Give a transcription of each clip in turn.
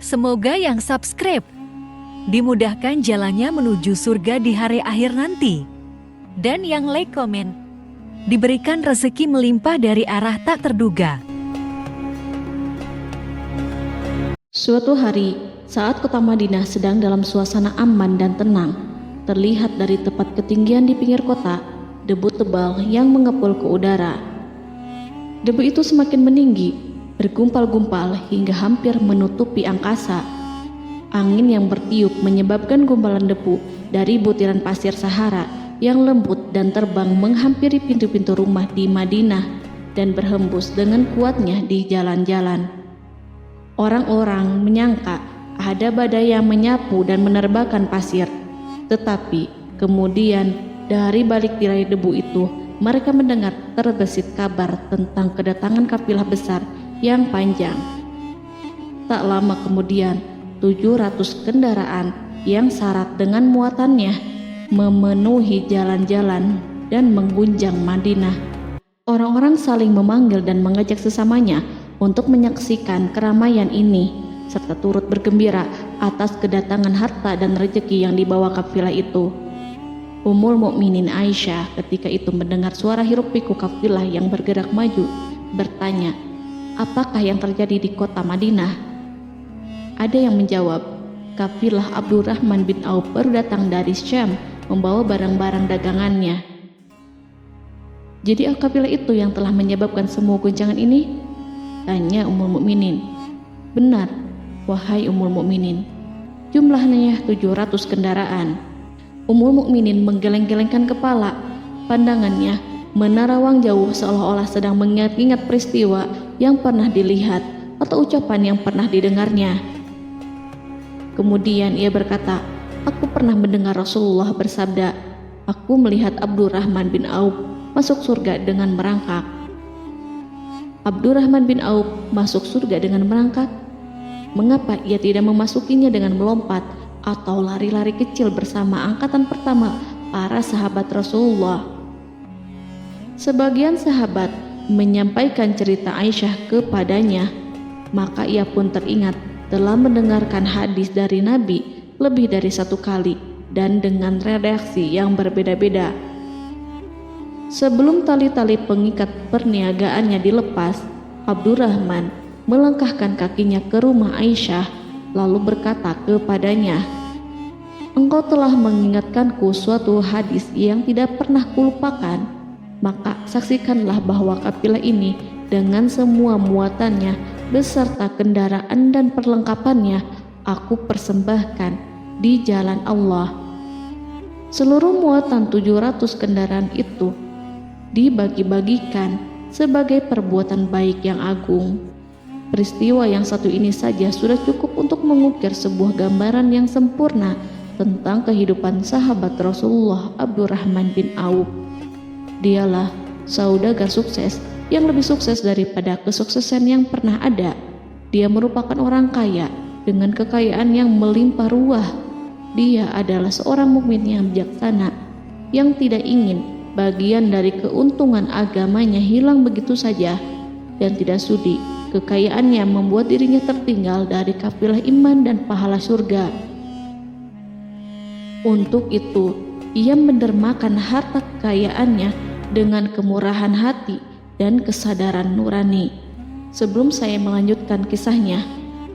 Semoga yang subscribe dimudahkan jalannya menuju surga di hari akhir nanti. Dan yang like komen diberikan rezeki melimpah dari arah tak terduga. Suatu hari, saat kota Madinah sedang dalam suasana aman dan tenang, terlihat dari tepat ketinggian di pinggir kota, debu tebal yang mengepul ke udara. Debu itu semakin meninggi, bergumpal-gumpal hingga hampir menutupi angkasa. Angin yang bertiup menyebabkan gumpalan debu dari butiran pasir Sahara yang lembut dan terbang menghampiri pintu-pintu rumah di Madinah dan berhembus dengan kuatnya di jalan-jalan. Orang-orang menyangka ada badai yang menyapu dan menerbangkan pasir, tetapi kemudian dari balik tirai debu itu mereka mendengar terbesit kabar tentang kedatangan kafilah besar yang panjang. Tak lama kemudian 700 kendaraan yang syarat dengan muatannya memenuhi jalan-jalan dan mengguncang Madinah. Orang-orang saling memanggil dan mengajak sesamanya untuk menyaksikan keramaian ini serta turut bergembira atas kedatangan harta dan rezeki yang dibawa kafilah itu. Ummul Mukminin Aisyah ketika itu mendengar suara hiruk-pikuk kafilah yang bergerak maju, bertanya, "Apakah yang terjadi di kota Madinah?" Ada yang menjawab, "Kafilah Abdurrahman bin Auf baru datang dari Syam membawa barang-barang dagangannya." "Jadi kafilah itu yang telah menyebabkan semua guncangan ini?" tanya Ummul Mukminin. "Benar, wahai Ummul Mukminin. Jumlahnya 700 kendaraan." Ummul Mukminin menggeleng-gelengkan kepala. Pandangannya menerawang jauh seolah-olah sedang mengingat-ingat peristiwa yang pernah dilihat atau ucapan yang pernah didengarnya. Kemudian ia berkata, "Aku pernah mendengar Rasulullah bersabda, aku melihat Abdurrahman bin Auf masuk surga dengan merangkak." Abdurrahman bin Auf masuk surga dengan merangkak? Mengapa ia tidak memasukinya dengan melompat atau lari-lari kecil bersama angkatan pertama para sahabat Rasulullah? Sebagian sahabat menyampaikan cerita Aisyah kepadanya, maka ia pun teringat telah mendengarkan hadis dari Nabi lebih dari satu kali dan dengan redaksi yang berbeda-beda. Sebelum tali-tali pengikat perniagaannya dilepas, Abdurrahman melangkahkan kakinya ke rumah Aisyah lalu berkata kepadanya, "Engkau telah mengingatkanku suatu hadis yang tidak pernah kulupakan, maka saksikanlah bahwa kafilah ini dengan semua muatannya beserta kendaraan dan perlengkapannya aku persembahkan di jalan Allah." Seluruh muatan 700 kendaraan itu dibagi-bagikan sebagai perbuatan baik yang agung. Peristiwa yang satu ini saja sudah cukup untuk mengukir sebuah gambaran yang sempurna tentang kehidupan sahabat Rasulullah Abdurrahman bin Auf. Dialah saudagar sukses yang lebih sukses daripada kesuksesan yang pernah ada. Dia merupakan orang kaya dengan kekayaan yang melimpah ruah. Dia adalah seorang mukmin yang bijaksana yang tidak ingin bagian dari keuntungan agamanya hilang begitu saja dan tidak sudi kekayaannya membuat dirinya tertinggal dari kafilah iman dan pahala surga. Untuk itu, ia mendermakan harta kekayaannya dengan kemurahan hati dan kesadaran nurani. Sebelum saya melanjutkan kisahnya,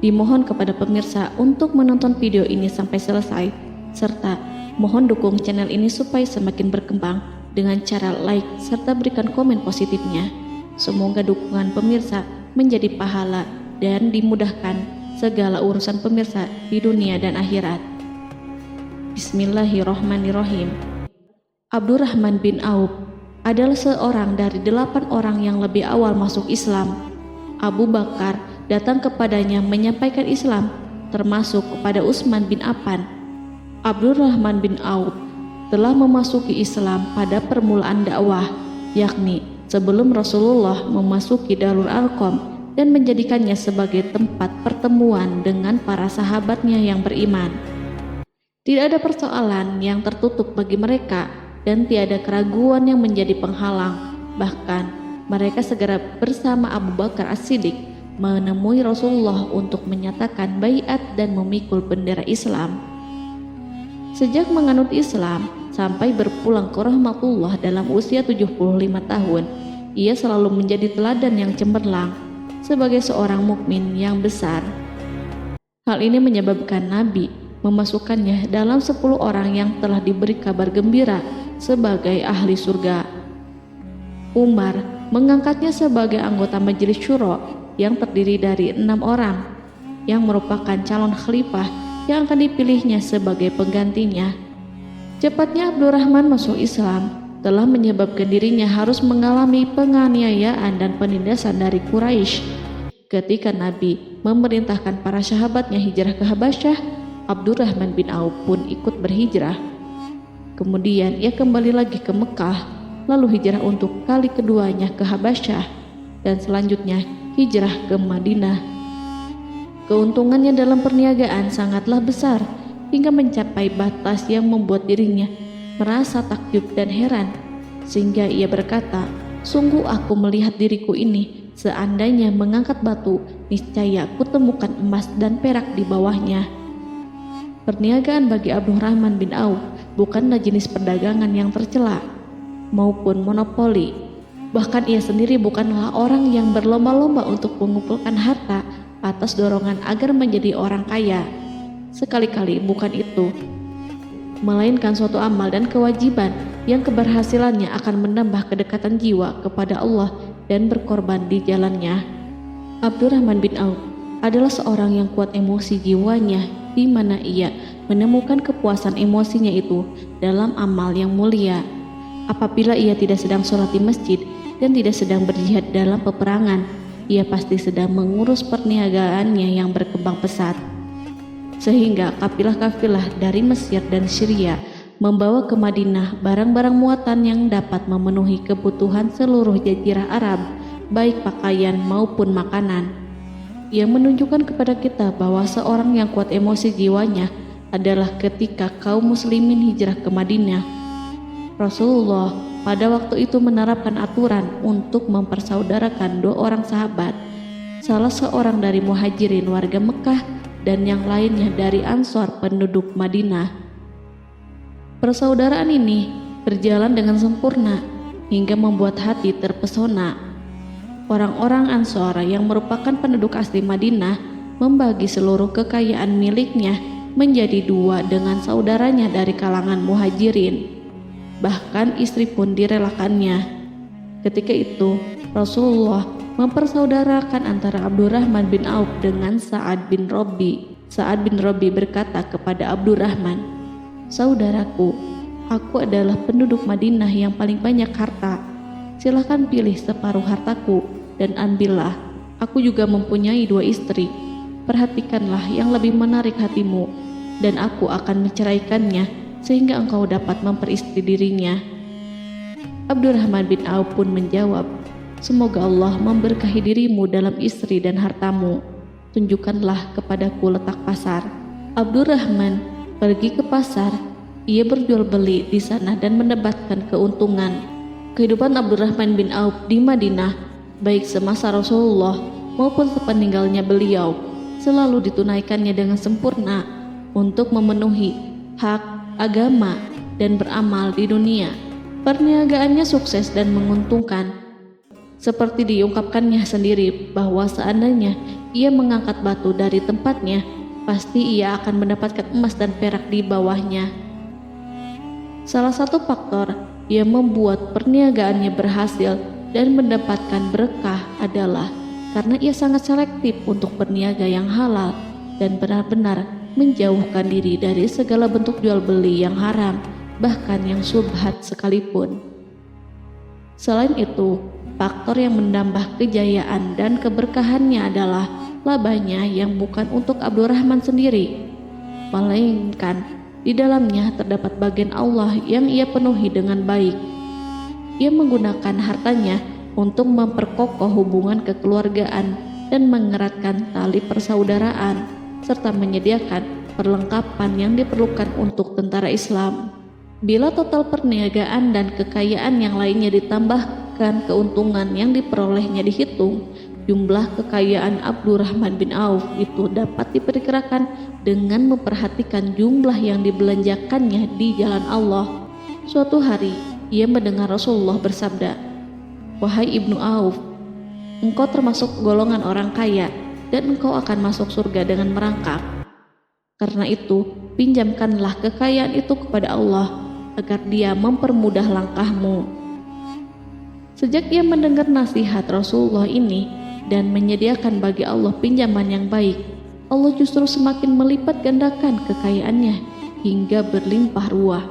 dimohon kepada pemirsa untuk menonton video ini sampai selesai, serta mohon dukung channel ini supaya semakin berkembang dengan cara like serta berikan komen positifnya. Semoga dukungan pemirsa menjadi pahala dan dimudahkan segala urusan pemirsa di dunia dan akhirat. Bismillahirrohmanirrohim. Abdurrahman bin Auf adalah seorang dari 8 orang yang lebih awal masuk Islam. Abu Bakar datang kepadanya menyampaikan Islam, termasuk kepada Utsman bin Affan. Abdurrahman bin Auf telah memasuki Islam pada permulaan dakwah, yakni sebelum Rasulullah memasuki Darul Arqam dan menjadikannya sebagai tempat pertemuan dengan para sahabatnya yang beriman. Tidak ada persoalan yang tertutup bagi mereka dan tiada keraguan yang menjadi penghalang. Bahkan mereka segera bersama Abu Bakar As-Siddiq menemui Rasulullah untuk menyatakan baiat dan memikul bendera Islam. Sejak menganut Islam sampai berpulang ke rahmatullah dalam usia 75 tahun, ia selalu menjadi teladan yang cemerlang sebagai seorang mukmin yang besar. Hal ini menyebabkan Nabi memasukkannya dalam 10 orang yang telah diberi kabar gembira sebagai ahli surga. Umar mengangkatnya sebagai anggota majelis syuro yang terdiri dari 6 orang yang merupakan calon khalifah yang akan dipilihnya sebagai penggantinya. Cepatnya Abdurrahman masuk Islam telah menyebabkan dirinya harus mengalami penganiayaan dan penindasan dari Quraisy. Ketika Nabi memerintahkan para sahabatnya hijrah ke Habasyah, Abdurrahman bin Auf pun ikut berhijrah. Kemudian ia kembali lagi ke Mekah, lalu hijrah untuk kali keduanya ke Habasyah, dan selanjutnya hijrah ke Madinah. Keuntungannya dalam perniagaan sangatlah besar, hingga mencapai batas yang membuat dirinya merasa takjub dan heran, sehingga ia berkata, "Sungguh aku melihat diriku ini, seandainya mengangkat batu, niscaya aku temukan emas dan perak di bawahnya." Perniagaan bagi Abdurrahman bin Auf bukanlah jenis perdagangan yang tercela maupun monopoli. Bahkan ia sendiri bukanlah orang yang berlomba-lomba untuk mengumpulkan harta atas dorongan agar menjadi orang kaya. Sekali-kali bukan itu, melainkan suatu amal dan kewajiban yang keberhasilannya akan menambah kedekatan jiwa kepada Allah dan berkorban di jalannya. Abdurrahman bin Auf adalah seorang yang kuat emosi jiwanya, di mana ia menemukan kepuasan emosinya itu dalam amal yang mulia. Apabila ia tidak sedang sholat di masjid dan tidak sedang berjihad dalam peperangan, ia pasti sedang mengurus perniagaannya yang berkembang pesat. Sehingga kafilah-kafilah dari Mesir dan Syria membawa ke Madinah barang-barang muatan yang dapat memenuhi kebutuhan seluruh jazirah Arab, baik pakaian maupun makanan. Ia menunjukkan kepada kita bahwa seorang yang kuat emosi jiwanya adalah ketika kaum muslimin hijrah ke Madinah. Rasulullah pada waktu itu menerapkan aturan untuk mempersaudarakan 2 orang sahabat, salah seorang dari muhajirin warga Mekah dan yang lainnya dari Ansor penduduk Madinah. Persaudaraan ini berjalan dengan sempurna hingga membuat hati terpesona. Orang-orang Ansor yang merupakan penduduk asli Madinah membagi seluruh kekayaan miliknya menjadi 2 dengan saudaranya dari kalangan muhajirin. Bahkan istri pun direlakannya. Ketika itu Rasulullah mempersaudarakan antara Abdurrahman bin Auf dengan Sa'ad bin Rabi. Sa'ad bin Rabi berkata kepada Abdurrahman, "Saudaraku, aku adalah penduduk Madinah yang paling banyak harta. Silahkan pilih separuh hartaku dan ambillah. Aku juga mempunyai 2 istri. Perhatikanlah yang lebih menarik hatimu, dan aku akan menceraikannya sehingga engkau dapat memperistri dirinya." Abdurrahman bin Auf pun menjawab, "Semoga Allah memberkahi dirimu dalam istri dan hartamu. Tunjukkanlah kepadaku letak pasar." Abdurrahman pergi ke pasar. Ia berjual beli di sana dan mendapatkan keuntungan. Kehidupan Abdurrahman bin Auf di Madinah, baik semasa Rasulullah maupun sepeninggalnya beliau, selalu ditunaikannya dengan sempurna untuk memenuhi hak agama dan beramal di dunia. Perniagaannya sukses dan menguntungkan. Seperti diungkapkannya sendiri bahwa seandainya ia mengangkat batu dari tempatnya, pasti ia akan mendapatkan emas dan perak di bawahnya. Salah satu faktor yang membuat perniagaannya berhasil dan mendapatkan berkah adalah karena ia sangat selektif untuk berniaga yang halal dan benar-benar menjauhkan diri dari segala bentuk jual beli yang haram, bahkan yang syubhat sekalipun. Selain itu, faktor yang menambah kejayaan dan keberkahannya adalah labanya yang bukan untuk Abdurrahman sendiri, melainkan di dalamnya terdapat bagian Allah yang ia penuhi dengan baik. Ia menggunakan hartanya untuk memperkokoh hubungan kekeluargaan dan mengeratkan tali persaudaraan, serta menyediakan perlengkapan yang diperlukan untuk tentara Islam. Bila total perniagaan dan kekayaan yang lainnya ditambahkan keuntungan yang diperolehnya dihitung, Jumlah kekayaan Abdurrahman bin Auf itu dapat diperkirakan dengan memperhatikan jumlah yang dibelanjakannya di jalan Allah. Suatu hari, ia mendengar Rasulullah bersabda, "Wahai Ibnu Auf, engkau termasuk golongan orang kaya dan engkau akan masuk surga dengan merangkak. Karena itu, pinjamkanlah kekayaan itu kepada Allah agar Dia mempermudah langkahmu." Sejak ia mendengar nasihat Rasulullah ini dan menyediakan bagi Allah pinjaman yang baik, Allah justru semakin melipat gandakan kekayaannya hingga berlimpah ruah.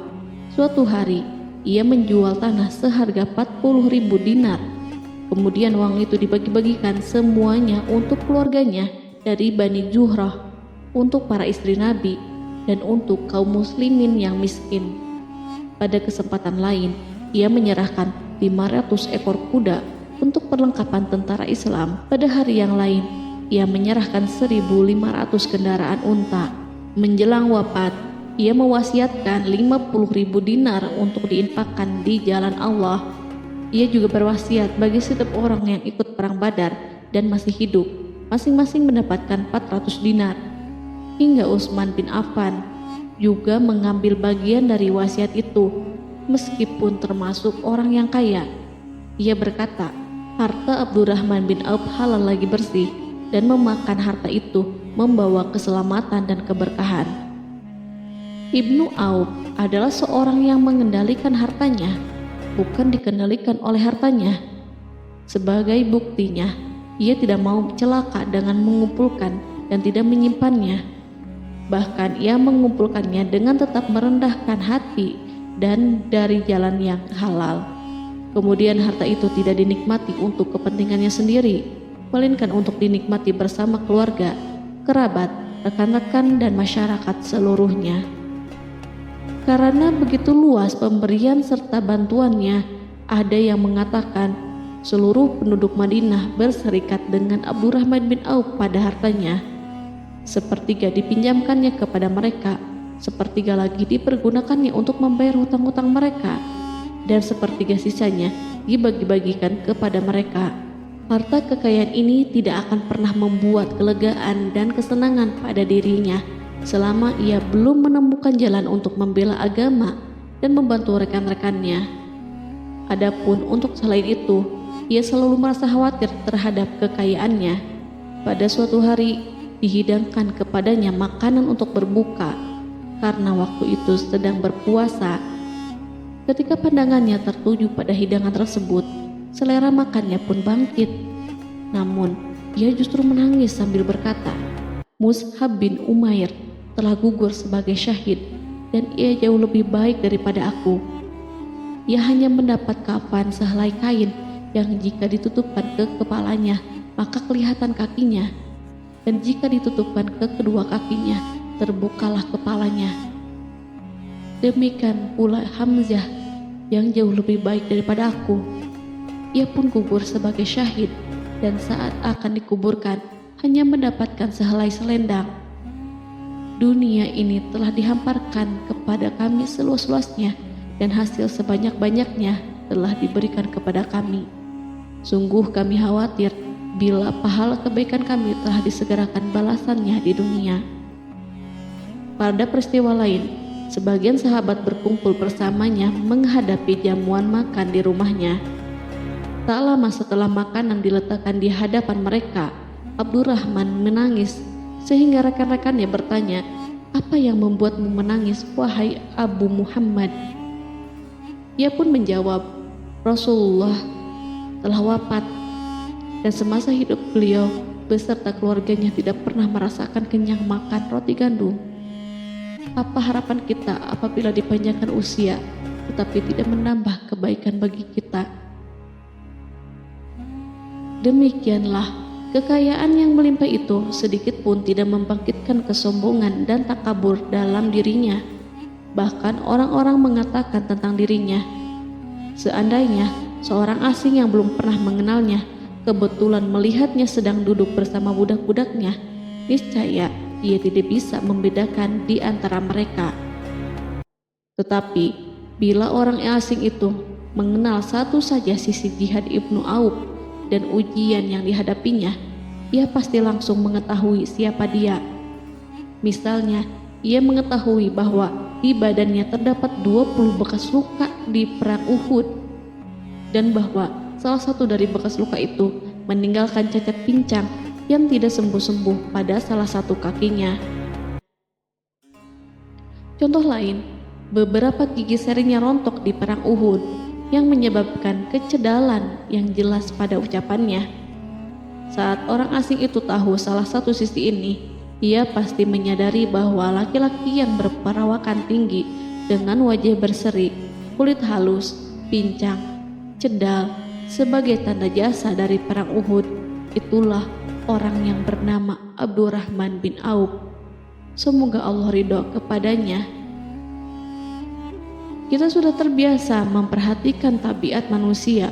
Suatu hari, ia menjual tanah seharga 40.000 dinar. Kemudian uang itu dibagi-bagikan semuanya untuk keluarganya dari Bani Zuhrah, untuk para istri Nabi, dan untuk kaum muslimin yang miskin. Pada kesempatan lain, ia menyerahkan 500 ekor kuda untuk perlengkapan tentara Islam. Pada hari yang lain, ia menyerahkan 1.500 kendaraan unta. Menjelang wafat, ia mewasiatkan 50.000 dinar untuk diinfakkan di jalan Allah. Ia juga berwasiat bagi setiap orang yang ikut perang Badar dan masih hidup, masing-masing mendapatkan 400 dinar. Hingga Utsman bin Affan juga mengambil bagian dari wasiat itu, meskipun termasuk orang yang kaya. Ia berkata, harta Abdurrahman bin Auf halal lagi bersih, dan memakan harta itu membawa keselamatan dan keberkahan. Ibnu Auf adalah seorang yang mengendalikan hartanya, bukan dikendalikan oleh hartanya. Sebagai buktinya, ia tidak mau celaka dengan mengumpulkan dan tidak menyimpannya. Bahkan ia mengumpulkannya dengan tetap merendahkan hati dan dari jalan yang halal. Kemudian harta itu tidak dinikmati untuk kepentingannya sendiri, melainkan untuk dinikmati bersama keluarga, kerabat, rekan-rekan, dan masyarakat seluruhnya. Karena begitu luas pemberian serta bantuannya, ada yang mengatakan seluruh penduduk Madinah berserikat dengan Abdurrahman bin Auf pada hartanya. Sepertiga dipinjamkannya kepada mereka, sepertiga lagi dipergunakannya untuk membayar hutang-hutang mereka, dan sepertiga sisanya dibagi-bagikan kepada mereka. Harta kekayaan ini tidak akan pernah membuat kelegaan dan kesenangan pada dirinya selama ia belum menemukan jalan untuk membela agama dan membantu rekan-rekannya. Adapun untuk selain itu, ia selalu merasa khawatir terhadap kekayaannya. Pada suatu hari, dihidangkan kepadanya makanan untuk berbuka karena waktu itu sedang berpuasa. Ketika pandangannya tertuju pada hidangan tersebut, selera makannya pun bangkit. Namun, ia justru menangis sambil berkata, "Mus'hab bin Umair telah gugur sebagai syahid, dan ia jauh lebih baik daripada aku. Ia hanya mendapat kafan sehelai kain yang jika ditutupkan ke kepalanya, maka kelihatan kakinya, dan jika ditutupkan ke kedua kakinya, terbukalah kepalanya. Demikian pula Hamzah yang jauh lebih baik daripada aku. Ia pun gugur sebagai syahid, dan saat akan dikuburkan hanya mendapatkan sehelai selendang. Dunia ini telah dihamparkan kepada kami seluas-luasnya, dan hasil sebanyak-banyaknya telah diberikan kepada kami. Sungguh kami khawatir bila pahala kebaikan kami telah disegerakan balasannya di dunia." Pada peristiwa lain, sebagian sahabat berkumpul bersamanya menghadapi jamuan makan di rumahnya. Tak lama setelah makanan diletakkan di hadapan mereka, Abdurrahman menangis sehingga rekan-rekannya bertanya, "Apa yang membuatmu menangis, wahai Abu Muhammad?" Ia pun menjawab, "Rasulullah telah wafat, dan semasa hidup beliau beserta keluarganya tidak pernah merasakan kenyang makan roti gandum. Apa harapan kita apabila dipanjangkan usia, tetapi tidak menambah kebaikan bagi kita?" Demikianlah, kekayaan yang melimpah itu sedikit pun tidak membangkitkan kesombongan dan takabur dalam dirinya. Bahkan orang-orang mengatakan tentang dirinya, seandainya seorang asing yang belum pernah mengenalnya kebetulan melihatnya sedang duduk bersama budak-budaknya, niscaya ia tidak bisa membedakan di antara mereka. Tetapi bila orang asing itu mengenal satu saja sisi jihad Ibnu Auf, dan ujian yang dihadapinya, ia pasti langsung mengetahui siapa dia. Misalnya, ia mengetahui bahwa di badannya terdapat 20 bekas luka di perang Uhud, dan bahwa salah satu dari bekas luka itu meninggalkan cacat pincang yang tidak sembuh-sembuh pada salah satu kakinya. Contoh lain, beberapa gigi serinya rontok di perang Uhud yang menyebabkan kecedalan yang jelas pada ucapannya. Saat orang asing itu tahu salah satu sisi ini, ia pasti menyadari bahwa laki-laki yang berperawakan tinggi dengan wajah berseri, kulit halus, pincang, cedal sebagai tanda jasa dari perang Uhud, itulah orang yang bernama Abdurrahman bin Auf. Semoga Allah ridho kepadanya. Kita sudah terbiasa memperhatikan tabiat manusia,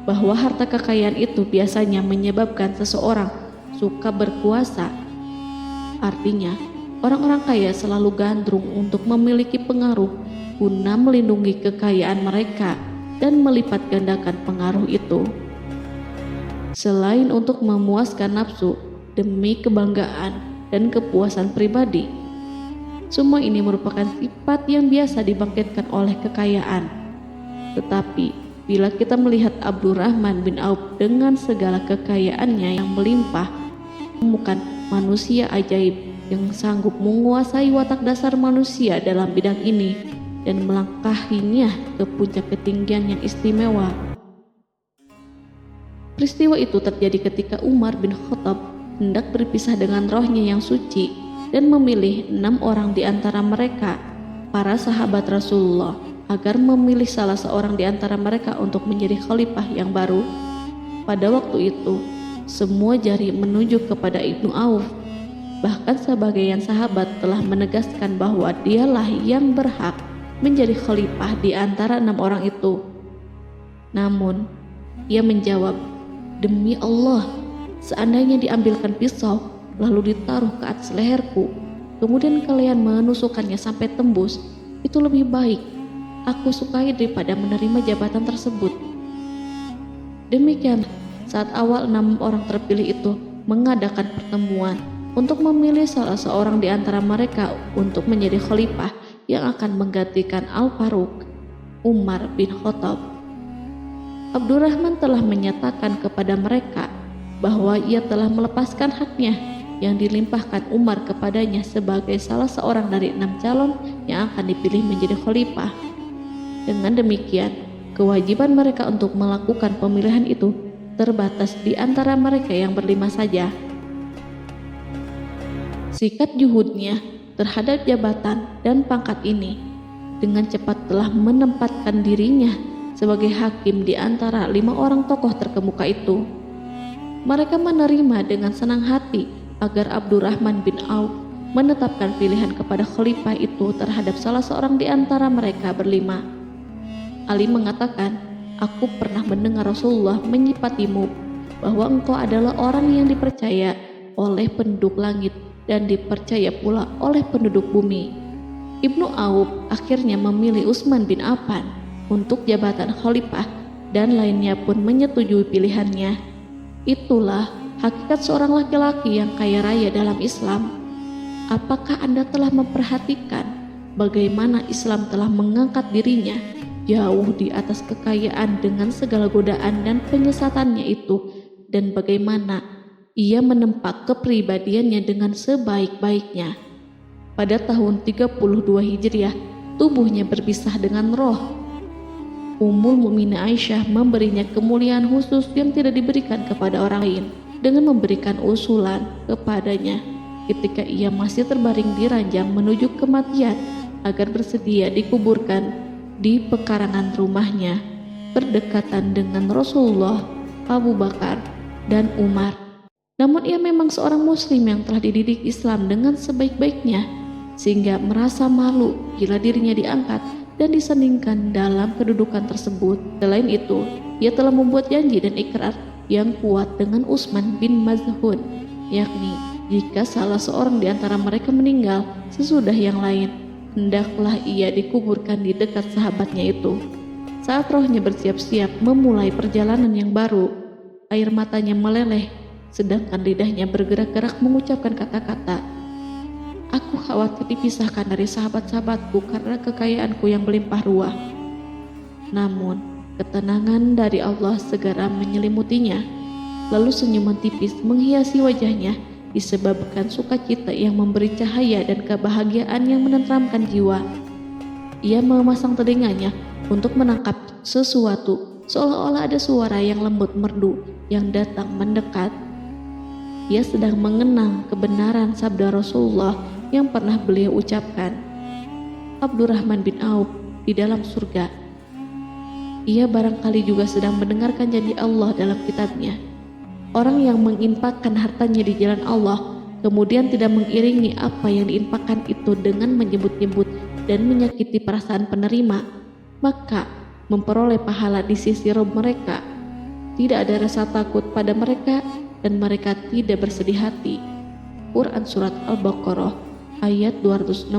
bahwa harta kekayaan itu biasanya menyebabkan seseorang suka berkuasa. Artinya, orang-orang kaya selalu gandrung untuk memiliki pengaruh guna melindungi kekayaan mereka dan melipat gandakan pengaruh itu. Selain untuk memuaskan nafsu demi kebanggaan dan kepuasan pribadi, semua ini merupakan sifat yang biasa dibangkitkan oleh kekayaan. Tetapi bila kita melihat Abdurrahman bin Auf dengan segala kekayaannya yang melimpah, menemukan manusia ajaib yang sanggup menguasai watak dasar manusia dalam bidang ini dan melangkahinya ke puncak ketinggian yang istimewa. Peristiwa itu terjadi ketika Umar bin Khattab hendak berpisah dengan rohnya yang suci dan memilih 6 orang di antara mereka, para sahabat Rasulullah, agar memilih salah seorang di antara mereka untuk menjadi khalifah yang baru. Pada waktu itu, semua jari menunjuk kepada Ibnu Auf. Bahkan sebagian sahabat telah menegaskan bahwa dialah yang berhak menjadi khalifah di antara 6 orang itu. Namun, ia menjawab, "Demi Allah, seandainya diambilkan pisau lalu ditaruh ke atas leherku, kemudian kalian menusukkannya sampai tembus, itu lebih baik aku sukai daripada menerima jabatan tersebut." Demikian, saat awal 6 orang terpilih itu mengadakan pertemuan untuk memilih salah seorang di antara mereka untuk menjadi khalifah yang akan menggantikan Al-Faruq, Umar bin Khattab, Abdurrahman telah menyatakan kepada mereka bahwa ia telah melepaskan haknya yang dilimpahkan Umar kepadanya sebagai salah seorang dari 6 calon yang akan dipilih menjadi khalifah. Dengan demikian, kewajiban mereka untuk melakukan pemilihan itu terbatas di antara mereka yang berlima saja. Sikat juhudnya terhadap jabatan dan pangkat ini dengan cepat telah menempatkan dirinya sebagai hakim di antara 5 orang tokoh terkemuka itu. Mereka menerima dengan senang hati agar Abdurrahman bin Auf menetapkan pilihan kepada khalifah itu terhadap salah seorang di antara mereka berlima. Ali mengatakan, "Aku pernah mendengar Rasulullah menyifatimu bahwa engkau adalah orang yang dipercaya oleh penduduk langit dan dipercaya pula oleh penduduk bumi." Ibnu Auf akhirnya memilih Utsman bin Affan untuk jabatan khalifah dan lainnya pun menyetujui pilihannya. Itulah hakikat seorang laki-laki yang kaya raya dalam Islam. Apakah Anda telah memperhatikan bagaimana Islam telah mengangkat dirinya jauh di atas kekayaan dengan segala godaan dan penyesatannya itu, dan bagaimana ia menempa kepribadiannya dengan sebaik-baiknya? Pada tahun 32 Hijriah, tubuhnya berpisah dengan roh. Ummul Mukminin Aisyah memberinya kemuliaan khusus yang tidak diberikan kepada orang lain dengan memberikan usulan kepadanya ketika ia masih terbaring di ranjang menuju kematian agar bersedia dikuburkan di pekarangan rumahnya berdekatan dengan Rasulullah, Abu Bakar, dan Umar. Namun ia memang seorang muslim yang telah dididik Islam dengan sebaik-baiknya, sehingga merasa malu bila dirinya diangkat dan disandingkan dalam kedudukan tersebut. Selain itu, ia telah membuat janji dan ikrar yang kuat dengan Utsman bin Maz'un, yakni jika salah seorang di antara mereka meninggal sesudah yang lain, hendaklah ia dikuburkan di dekat sahabatnya itu. Saat rohnya bersiap-siap memulai perjalanan yang baru, air matanya meleleh, sedangkan lidahnya bergerak-gerak mengucapkan kata-kata. Aku khawatir dipisahkan dari sahabat-sahabatku karena kekayaanku yang melimpah ruah. Namun, ketenangan dari Allah segera menyelimutinya. Lalu senyuman tipis menghiasi wajahnya disebabkan sukacita yang memberi cahaya dan kebahagiaan yang menenteramkan jiwa. Ia memasang telinganya untuk menangkap sesuatu, seolah-olah ada suara yang lembut merdu yang datang mendekat. Ia sedang mengenang kebenaran sabda Rasulullah yang pernah beliau ucapkan, Abdurrahman bin Auf di dalam surga. Ia barangkali juga sedang mendengarkan janji Allah dalam kitabnya. Orang yang menginfakkan hartanya di jalan Allah, kemudian tidak mengiringi apa yang diinfakkan itu dengan menyebut-nyebut dan menyakiti perasaan penerima, maka memperoleh pahala di sisi Rabb mereka. Tidak ada rasa takut pada mereka dan mereka tidak bersedih hati. Quran Surat Al-Baqarah ayat 262.